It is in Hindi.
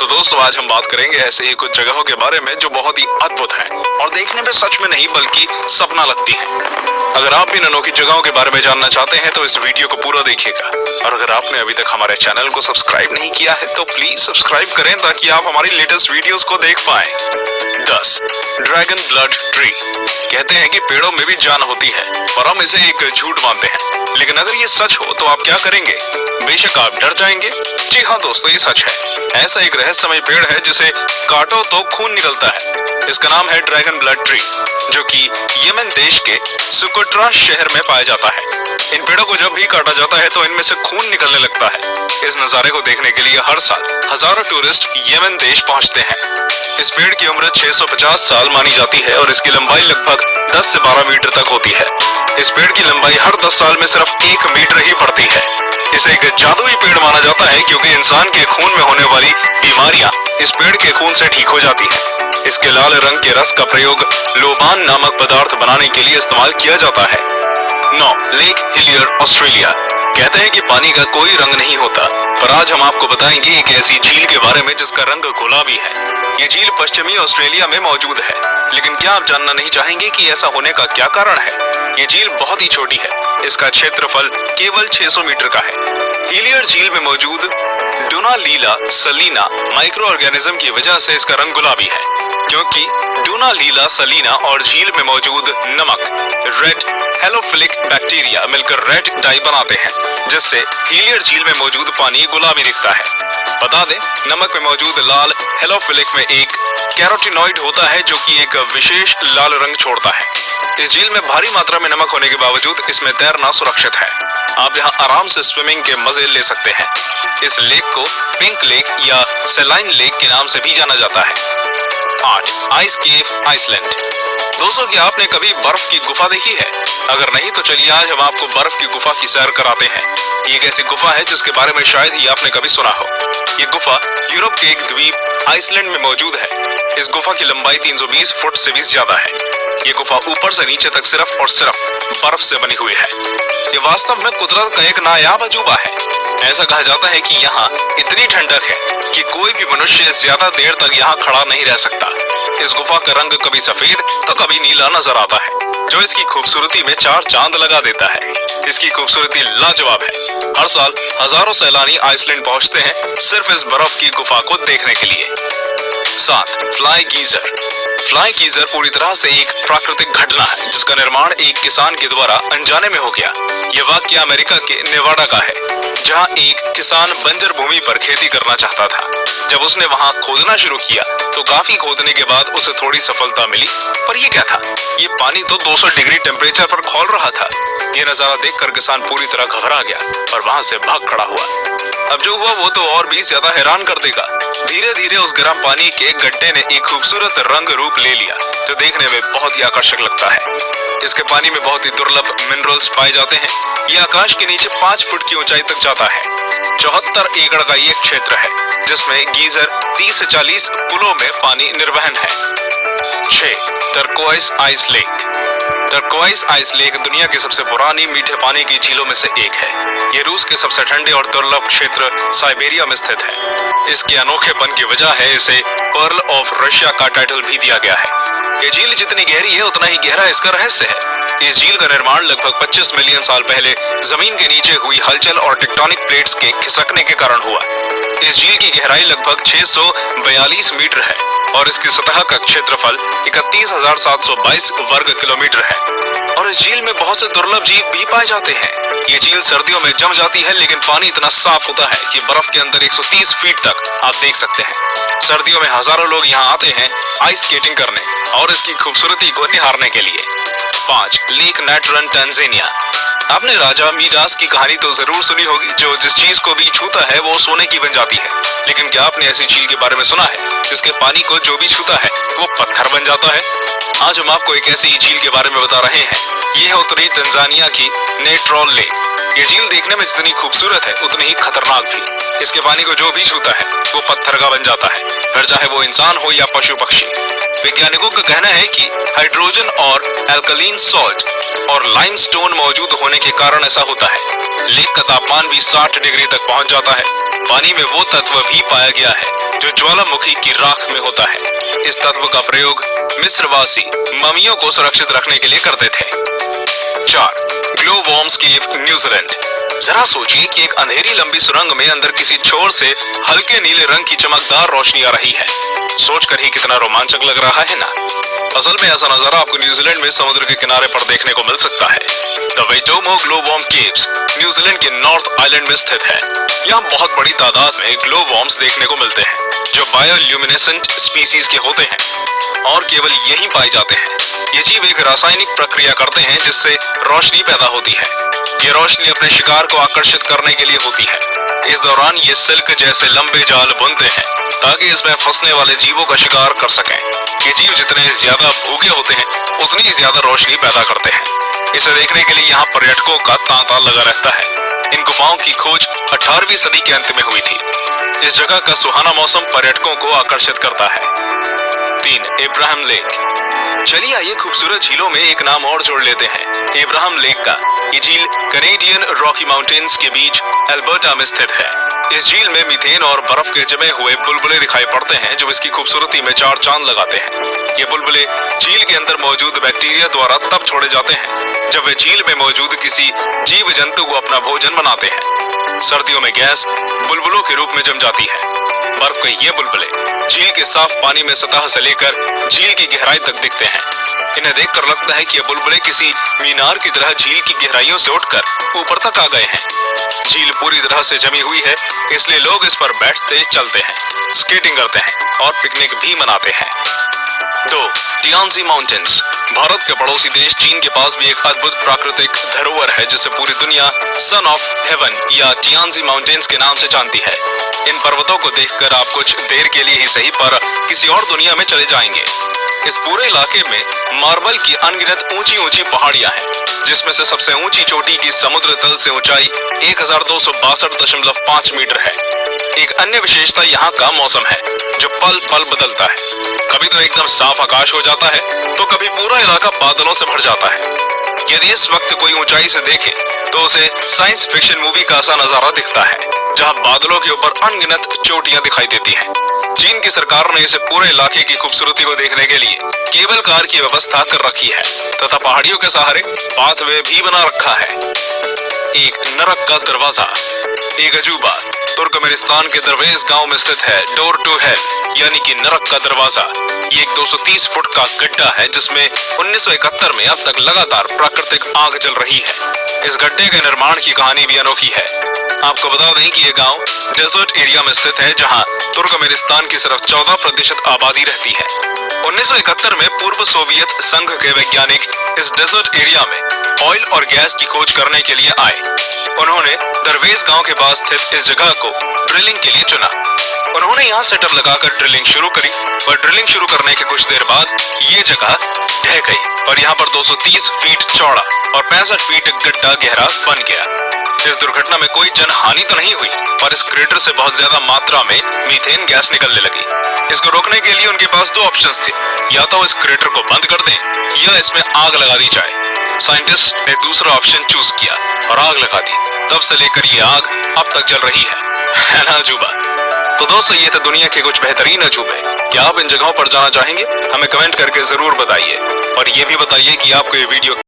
तो दोस्तों आज हम बात करेंगे ऐसे ही कुछ जगहों के बारे में जो बहुत ही अद्भुत हैं और देखने में सच में नहीं बल्कि सपना लगती हैं। अगर आप भी इन अनोखी जगहों के बारे में जानना चाहते हैं तो इस वीडियो को पूरा देखिएगा और अगर आपने अभी तक हमारे चैनल को सब्सक्राइब नहीं किया है तो प्लीज सब्सक्राइब करें ताकि आप हमारी लेटेस्ट वीडियोस को देख पाएं। 10. Dragon blood tree. कहते हैं कि पेड़ों में भी जान होती है और हम इसे एक झूठ मानते हैं, लेकिन अगर ये सच हो तो आप क्या करेंगे? बेशक आप डर जाएंगे। जी हाँ दोस्तों, ये सच है। ऐसा एक रहस्यमय पेड़ है जिसे काटो तो खून निकलता है। इसका नाम है ड्रैगन ब्लड ट्री, जो कि यमन देश के सुकोट्रा शहर में पाया जाता है। इन पेड़ों को जब भी काटा जाता है तो इनमें से खून निकलने लगता है। इस नजारे को देखने के लिए हर साल हजारों टूरिस्ट यमन देश पहुंचते हैं। इस पेड़ की उम्र 650 साल मानी जाती है और इसकी लंबाई लगभग 10 से 12 मीटर तक होती है। इस पेड़ की लंबाई हर 10 साल में सिर्फ 1 मीटर ही बढ़ती है। इसे एक जादुई पेड़ माना जाता है क्योंकि इंसान के खून में होने वाली बीमारियां इस पेड़ के खून से ठीक हो जाती है। इसके लाल रंग के रस का प्रयोग लोबान नामक पदार्थ बनाने के लिए इस्तेमाल किया जाता है। 9. Lake Hillier, Australia. कहते हैं कि पानी का कोई रंग नहीं होता, पर आज हम आपको बताएंगे एक ऐसी झील के बारे में जिसका रंग गुलाबी है। ये झील पश्चिमी ऑस्ट्रेलिया में मौजूद है, लेकिन क्या आप जानना नहीं चाहेंगे कि ऐसा होने का क्या कारण है? ये झील बहुत ही छोटी है। इसका क्षेत्रफल केवल 600 मीटर का है। हिलियर झील में मौजूद डूनालीला सलीना माइक्रो ऑर्गेनिज्म की वजह से इसका रंग गुलाबी है, क्योंकि डूनालीला सलीना और झील में मौजूद नमक रेड हेलोफिलिक बैक्टीरिया मिलकर रेड डाई बनाते हैं, जिससे हिलियर झील में मौजूद पानी गुलाबी दिखता है। बता दें, नमक में मौजूद लाल हेलोफिलिक में एक कैरोटीनॉइड होता है जो कि एक विशेष लाल रंग छोड़ता है। इस झील में भारी मात्रा में नमक होने के बावजूद इसमें तैरना सुरक्षित है। आप यहाँ आराम से स्विमिंग के मजे ले सकते हैं। इस लेक को पिंक लेक या सेलाइन लेक के नाम से भी जाना जाता है। 8. आइस केव, आइसलैंड। दोस्तों, क्या आपने कभी बर्फ की गुफा देखी है? अगर नहीं तो चलिए आज हम आपको बर्फ की गुफा की सैर कराते हैं। ये एक ऐसी गुफा है जिसके बारे में शायद ही आपने कभी सुना हो। ये गुफा यूरोप के एक द्वीप आइसलैंड में मौजूद है। इस गुफा की लंबाई 320 फुट से भी ज्यादा है। ये गुफा ऊपर से नीचे तक सिर्फ और सिर्फ बर्फ से बनी हुई है। ये वास्तव में कुदरत का एक नायाब अजूबा है। ऐसा कहा जाता है कि यहाँ इतनी ठंडक है कि कोई भी मनुष्य ज्यादा देर तक यहाँ खड़ा नहीं रह सकता। इस गुफा का रंग कभी सफेद तो कभी नीला नजर आता है, जो इसकी खूबसूरती में 4 चांद लगा देता है। इसकी खूबसूरती लाजवाब है। हर साल हजारों सैलानी आइसलैंड पहुंचते हैं सिर्फ इस बर्फ की गुफा को देखने के लिए। 7. Fly geyser. फ्लाई गीजर पूरी तरह से एक प्राकृतिक घटना है जिसका निर्माण एक किसान के द्वारा अनजाने में हो गया। यह वाकया अमेरिका के नेवाडा का है, जहां एक किसान बंजर भूमि पर खेती करना चाहता था। जब उसने वहां खोदना शुरू किया तो काफी खोदने के बाद उसे थोड़ी सफलता मिली, पर ये क्या था? ये पानी तो 200 डिग्री टेम्परेचर पर खौल रहा था। ये नजारा देखकर किसान पूरी तरह घबरा गया और वहां से भाग खड़ा हुआ। अब जो हुआ वो तो और भी ज्यादा हैरान कर देगा। धीरे धीरे उस गर्म पानी के गड्ढे ने एक खूबसूरत रंग रूप ले लिया, जो देखने में बहुत ही आकर्षक लगता है। इसके पानी में बहुत ही दुर्लभ मिनरल्स पाए जाते हैं। यह आकाश के नीचे 5 फुट की ऊंचाई तक जाता है। 74 एकड़ का ये क्षेत्र है जिसमें गीजर 30 से 40 पुलों में पानी निर्वहन है। 6. Turquoise ice lake. Turquoise ice lake दुनिया की सबसे पुरानी मीठे पानी की झीलों में से एक है। ये रूस के सबसे ठंडे और दुर्लभ क्षेत्र साइबेरिया में स्थित है। इसके अनोखेपन की वजह है इसे पर्ल ऑफ रशिया का टाइटल भी दिया गया है। ये झील जितनी गहरी है उतना ही गहरा इसका रहस्य है। इस झील का निर्माण लगभग 25 मिलियन साल पहले जमीन के नीचे हुई हलचल और टेक्टोनिक प्लेट्स के खिसकने के कारण हुआ। इस झील की गहराई लगभग 642 मीटर है और इसकी सतह का क्षेत्रफल 31,722 वर्ग किलोमीटर है। और इस झील में बहुत से दुर्लभ जीव भी पाए जाते हैं। ये झील सर्दियों में जम जाती है, लेकिन पानी इतना साफ होता है कि बर्फ के अंदर 130 फीट तक आप देख सकते हैं। सर्दियों में हजारों लोग यहाँ आते हैं आइस स्केटिंग करने और इसकी खूबसूरती को निहारने के लिए। 5. Lake Natron, Tanzania. आपने राजा मीडास की कहानी तो जरूर सुनी होगी, जो जिस चीज को भी छूता है वो सोने की बन जाती है। लेकिन क्या आपने ऐसी झील के बारे में सुना है जिसके पानी को जो भी छूता है वो पत्थर बन जाता है? आज हम आपको एक ऐसी झील के बारे में बता रहे हैं। ये है उत्तरी तंजानिया की नेट्रोल लेक। ये झील देखने में जितनी खूबसूरत है उतनी ही खतरनाक भी। इसके पानी को जो भी छूता है वो पत्थर का बन जाता है, फिर चाहे वो इंसान हो या पशु पक्षी। वैज्ञानिकों का कहना है कि हाइड्रोजन और एल्कलीन सॉल्ट और लाइमस्टोन मौजूद होने के कारण ऐसा होता है। लेक का तापमान भी 60 डिग्री तक पहुंच जाता है। पानी में वो तत्व भी पाया गया है जो ज्वालामुखी की राख में होता है। इस तत्व का प्रयोग मिस्रवासी ममियों को सुरक्षित रखने के लिए करते थे। 4. ग्लो वॉर्म्स केव, न्यूजीलैंड। जरा सोचिए कि एक अंधेरी लंबी सुरंग में अंदर किसी छोर से हल्के नीले रंग की चमकदार रोशनी आ रही है। सोचकर ही कितना रोमांचक लग रहा है ना। असल में ऐसा नजारा आपको न्यूजीलैंड में समुद्र के किनारे पर देखने को मिल सकता है। The Waitomo glow worm caves New Zealand के नॉर्थ आइलैंड में स्थित है। यहाँ बहुत बड़ी तादाद में ग्लो वॉर्म्स देखने को मिलते हैं, जो बायोल्यूमिनेसेंट स्पीसीज के होते हैं और केवल यहीं पाए जाते हैं। ये जीव एक रासायनिक प्रक्रिया करते हैं जिससे रोशनी पैदा होती है। ये रोशनी अपने शिकार को आकर्षित करने के लिए होती है। इस दौरान ये सिल्क जैसे लंबे जाल बुनते हैं ताकि इसमें फंसने वाले जीवों का शिकार कर सकें। ये जीव जितने ज्यादा भूखे होते हैं उतनी ही ज्यादा रोशनी पैदा करते हैं। इसे देखने के लिए यहाँ पर्यटकों का तांता लगा रहता है। इन गुफाओं की खोज 18वीं सदी के अंत में हुई थी। इस जगह का सुहाना मौसम पर्यटकों को आकर्षित करता है। 3. इब्राहिम लेक। चलिए आइए खूबसूरत झीलों में एक नाम और जोड़ लेते हैं, इब्राहिम लेक का। ये झील कनेडियन रॉकी माउंटेन्स के बीच अल्बर्टा में स्थित है। इस झील में मीथेन और बर्फ के जमे हुए बुलबुले दिखाई पड़ते हैं जो इसकी खूबसूरती में चार चांद लगाते हैं। ये बुलबुले झील के अंदर मौजूद बैक्टीरिया द्वारा तब छोड़े जाते हैं जब वे झील में मौजूद किसी जीव जंतु को अपना भोजन बनाते हैं। सर्दियों में गैस बुलबुलों के रूप में जम जाती है। बर्फ के ये बुलबुले झील के साफ पानी में सतह से लेकर झील की गहराई तक दिखते हैं। इन्हें देखकर लगता है कि ये बुलबुले किसी मीनार की तरह झील की गहराइयों से उठकर ऊपर तक आ गए हैं। झील पूरी तरह से जमी हुई है, इसलिए लोग इस पर बैठते, चलते हैं, स्केटिंग करते हैं और पिकनिक भी मनाते हैं। 2. टियानजी माउंटेन्स। भारत के पड़ोसी देश चीन के पास भी एक अद्भुत प्राकृतिक धरोहर है जिसे पूरी दुनिया सन ऑफ हेवन या टियानजी माउंटेन्स के नाम से जानती है। इन पर्वतों को देखकर आप कुछ देर के लिए ही सही पर किसी और दुनिया में चले जाएंगे। इस पूरे इलाके में मार्बल की अनगिनत ऊंची ऊंची पहाड़ियां हैं, जिसमें से सबसे ऊंची चोटी की समुद्र तल से ऊंचाई 1262.5 मीटर है। एक अन्य विशेषता यहाँ का मौसम है, जो पल पल बदलता है। कभी तो एकदम साफ आकाश हो जाता है तो कभी पूरा इलाका बादलों से भर जाता है। यदि इस वक्त कोई ऊंचाई से देखे तो उसे साइंस फिक्शन मूवी का सा नजारा दिखता है, जहाँ बादलों के ऊपर अनगिनत चोटियां दिखाई देती हैं। चीन की सरकार ने इसे पूरे इलाके की खूबसूरती को देखने के लिए केबल कार की व्यवस्था कर रखी है तथा पहाड़ियों के सहारे पाथवे भी बना रखा है। एक नरक का दरवाजा। एक अजूबा तुर्कमेनिस्तान के दरवेज गांव में स्थित है डोर टू हेल यानी कि नरक का दरवाजा। ये एक 230 फुट का गड्ढा है जिसमें 1971 में अब तक लगातार प्राकृतिक आग जल रही है। इस गड्ढे के निर्माण की कहानी भी अनोखी है। आपको बता दें कि ये गांव डेजर्ट एरिया में स्थित है जहां तुर्कमेनिस्तान की सिर्फ 14% आबादी रहती है। 1971 में पूर्व सोवियत संघ के वैज्ञानिक इस डेजर्ट एरिया में ऑयल और गैस की खोज करने के लिए आए। उन्होंने दरवेज गांव के पास स्थित इस जगह को ड्रिलिंग के लिए चुना। उन्होंने यहाँ सेटअप लगाकर ड्रिलिंग शुरू करी, पर ड्रिलिंग शुरू करने के कुछ देर बाद ये जगह ढह गई और यहाँ पर 230 फीट चौड़ा और 65 फीट गड्ढा गहरा बन गया। इस दुर्घटना में कोई जनहानि तो नहीं हुई, पर इस क्रेटर से बहुत ज्यादा मात्रा में मीथेन गैस निकलने लगी। इसको रोकने के लिए उनके पास दो ऑप्शंस थे, या तो इस क्रेटर को बंद कर दें या इसमें आग लगा दी जाए। साइंटिस्ट ने दूसरा ऑप्शन चूज किया और आग लगा दी। तब से लेकर ये आग अब तक जल रही है ना अजूबा? तो दोस्तों, ये थे दुनिया के कुछ बेहतरीन अजूबे। क्या आप इन जगहों पर जाना चाहेंगे? हमें कमेंट करके जरूर बताइए और ये भी बताइए कि आपको ये वीडियो